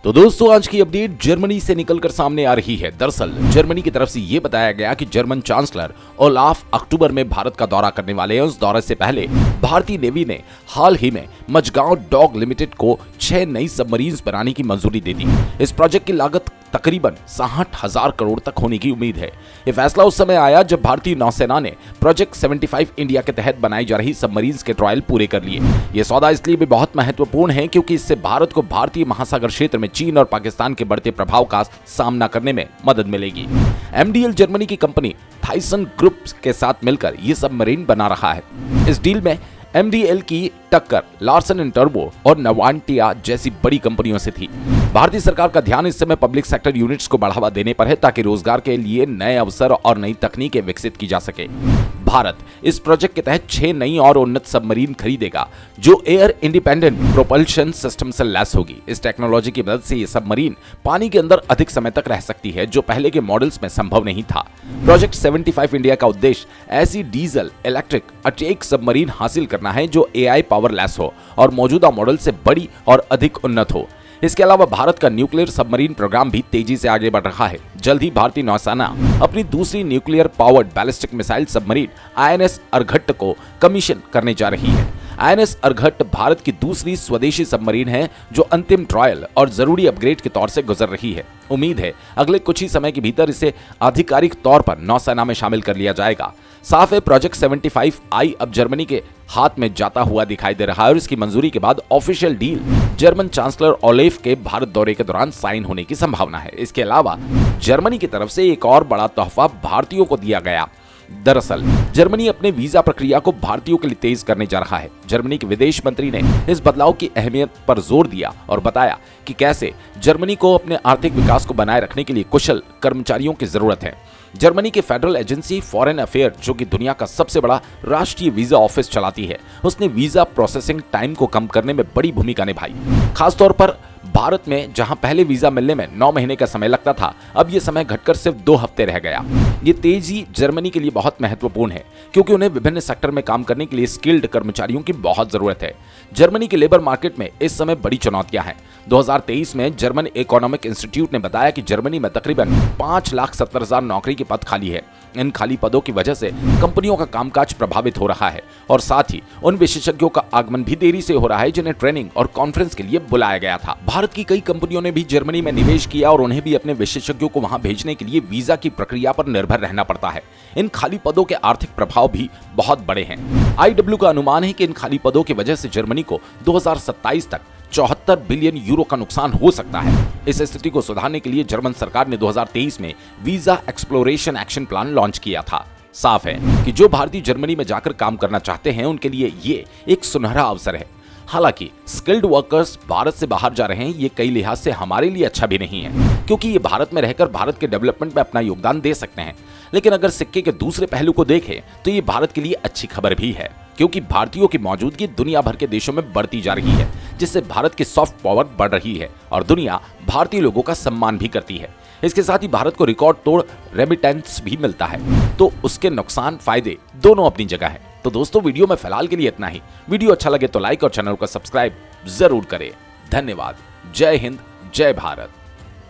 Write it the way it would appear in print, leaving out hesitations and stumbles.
तो दोस्तों आज की अपडेट जर्मनी से निकलकर सामने आ रही है। दरअसल जर्मनी की तरफ से यह बताया गया कि जर्मन चांसलर ओलाफ अक्टूबर में भारत का दौरा करने वाले हैं। उस दौरे से पहले भारतीय नेवी ने हाल ही में मजगांव डॉक लिमिटेड को 6 नई सबमरीन्स बनाने की मंजूरी दे दी। इस प्रोजेक्ट की लागत तकरीबन 60,000 करोड़ तक होने की उम्मीद है। यह फैसला उस समय आया जब भारतीय नौसेना ने प्रोजेक्ट 75 इंडिया के तहत बनाई जा रही सबमरीन्स के ट्रायल पूरे कर लिए। यह सौदा इसलिए भी बहुत महत्वपूर्ण है क्योंकि इससे भारत को भारतीय महासागर क्षेत्र में चीन और पाकिस्तान के बढ़ते प्रभाव का सामना करने में मदद मिलेगी। एमडीएल जर्मनी की कंपनी थाइसन ग्रुप के साथ मिलकर यह सबमरीन बना रहा है। इस डील में एमडीएल की टक्कर लार्सन एंड टर्बो और नवांटिया जैसी बड़ी कंपनियों से थी। भारतीय सरकार का ध्यान इस समय पब्लिक सेक्टर यूनिट्स को बढ़ावा देने पर है ताकि रोजगार के लिए नए अवसर और नई तकनीकें विकसित की जा सके। भारत इस प्रोजेक्ट के तहत 6 नई और उन्नत सबमरीन खरीदेगा जो एयर इंडिपेंडेंट प्रोपल्शन सिस्टम से लैस होगी। इस टेक्नोलॉजी की मदद से ये सबमरीन पानी के अंदर अधिक समय तक रह सकती है जो पहले के मॉडल्स में संभव नहीं था। प्रोजेक्ट 75 इंडिया का उद्देश्य ऐसी डीजल इलेक्ट्रिक अटैक सबमरीन हासिल करना है जो एआई पावर लेस हो और मौजूदा मॉडल से बड़ी और अधिक उन्नत हो। इसके अलावा भारत का न्यूक्लियर सबमरीन प्रोग्राम भी तेजी से आगे बढ़ रहा है। जल्द ही भारतीय नौसेना अपनी दूसरी nuclear powered ballistic missile submarine INS Arighaat को कमीशन करने जा रही है। आईएनएस अर्घट भारत की दूसरी स्वदेशी सबमरीन है जो अंतिम ट्रायल और जरूरी अपग्रेड के तौर से गुजर रही है। उम्मीद है अगले कुछ ही समय के भीतर इसे आधिकारिक तौर पर नौसेना में शामिल कर लिया जाएगा। साफ है प्रोजेक्ट 75 आई अब जर्मनी के हाथ में जाता हुआ दिखाई दे रहा है और इसकी मंजूरी के बाद official deal German chancellor Olaf के भारत दौरे के दौरान साइन होने की संभावना है। इसके अलावा जर्मनी की तरफ से एक और बड़ा तोहफा भारतीयों को दिया गया। दरअसल जर्मनी अपने वीजा प्रक्रिया को भारतीयों के लिए तेज करने जा रहा है। जर्मनी के विदेश मंत्री ने इस बदलाव की अहमियत पर जोर दिया और बताया कि कैसे जर्मनी को अपने आर्थिक विकास को बनाए रखने के लिए कुशल कर्मचारियों की जरूरत है। जर्मनी की फेडरल एजेंसी फॉरेन अफेयर जो कि दुनिया का सबसे बड़ा राष्ट्रीय वीजा ऑफिस चलाती है, उसने वीजा प्रोसेसिंग टाइम को कम करने में बड़ी भूमिका निभाई। खासतौर पर भारत में जहां पहले वीजा मिलने में 9 महीने का समय लगता था, अब यह समय घटकर सिर्फ 2 हफ्ते रह गया। ये तेजी जर्मनी के लिए बहुत महत्वपूर्ण है क्योंकि उन्हें विभिन्न सेक्टर में काम करने के लिए स्किल्ड कर्मचारियों की बहुत जरूरत है। जर्मनी के लेबर मार्केट में इस समय बड़ी चुनौतियां हैं। 2023 में जर्मन इकोनॉमिक इंस्टीट्यूट ने बताया कि जर्मनी में तकरीबन 5,70,000 नौकरी के पद खाली है। इन खाली पदों की वजह से कंपनियों का कामकाज प्रभावित हो रहा है और साथ ही उन विशेषज्ञों का आगमन भी देरी से हो रहा है जिन्हें ट्रेनिंग और कॉन्फ्रेंस के लिए बुलाया गया था। भारत की कई कंपनियों ने भी जर्मनी में निवेश किया और उन्हें भी अपने विशेषज्ञों को वहां भेजने के लिए वीजा की प्रक्रिया पर निर्भर रहना पड़ता है। इन खाली पदों के आर्थिक प्रभाव भी बहुत बड़े हैं। आईडब्ल्यू का अनुमान है कि इन खाली पदों की वजह से जर्मनी को 2027 तक 74 बिलियन यूरो का नुकसान हो सकता है। इस स्थिति को सुधारने के लिए जर्मन सरकार ने 2023 में visa exploration action plan launch किया था। साफ है कि जो भारतीय जर्मनी में जाकर काम करना चाहते हैं उनके लिए ये एक सुनहरा अवसर है। हालांकि स्किल्ड वर्कर्स भारत से बाहर जा रहे हैं, ये कई लिहाज से हमारे लिए अच्छा भी नहीं है क्योंकि ये भारत में रहकर भारत के डेवलपमेंट में अपना योगदान दे सकते हैं। लेकिन अगर सिक्के के दूसरे पहलू को देखें तो ये भारत के लिए अच्छी खबर भी है क्योंकि भारतीयों की मौजूदगी दुनिया भर के देशों में बढ़ती जा रही है जिससे भारत की सॉफ्ट पावर बढ़ रही है और दुनिया भारतीय लोगों का सम्मान भी करती है। इसके साथ ही भारत को रिकॉर्ड तोड़ रेमिटेंस भी मिलता है तो उसके नुकसान फायदे दोनों अपनी जगह है। तो दोस्तों वीडियो में फिलहाल के लिए इतना ही। वीडियो अच्छा लगे तो लाइक और चैनल को सब्सक्राइब जरूर करें। धन्यवाद। जय हिंद, जय भारत।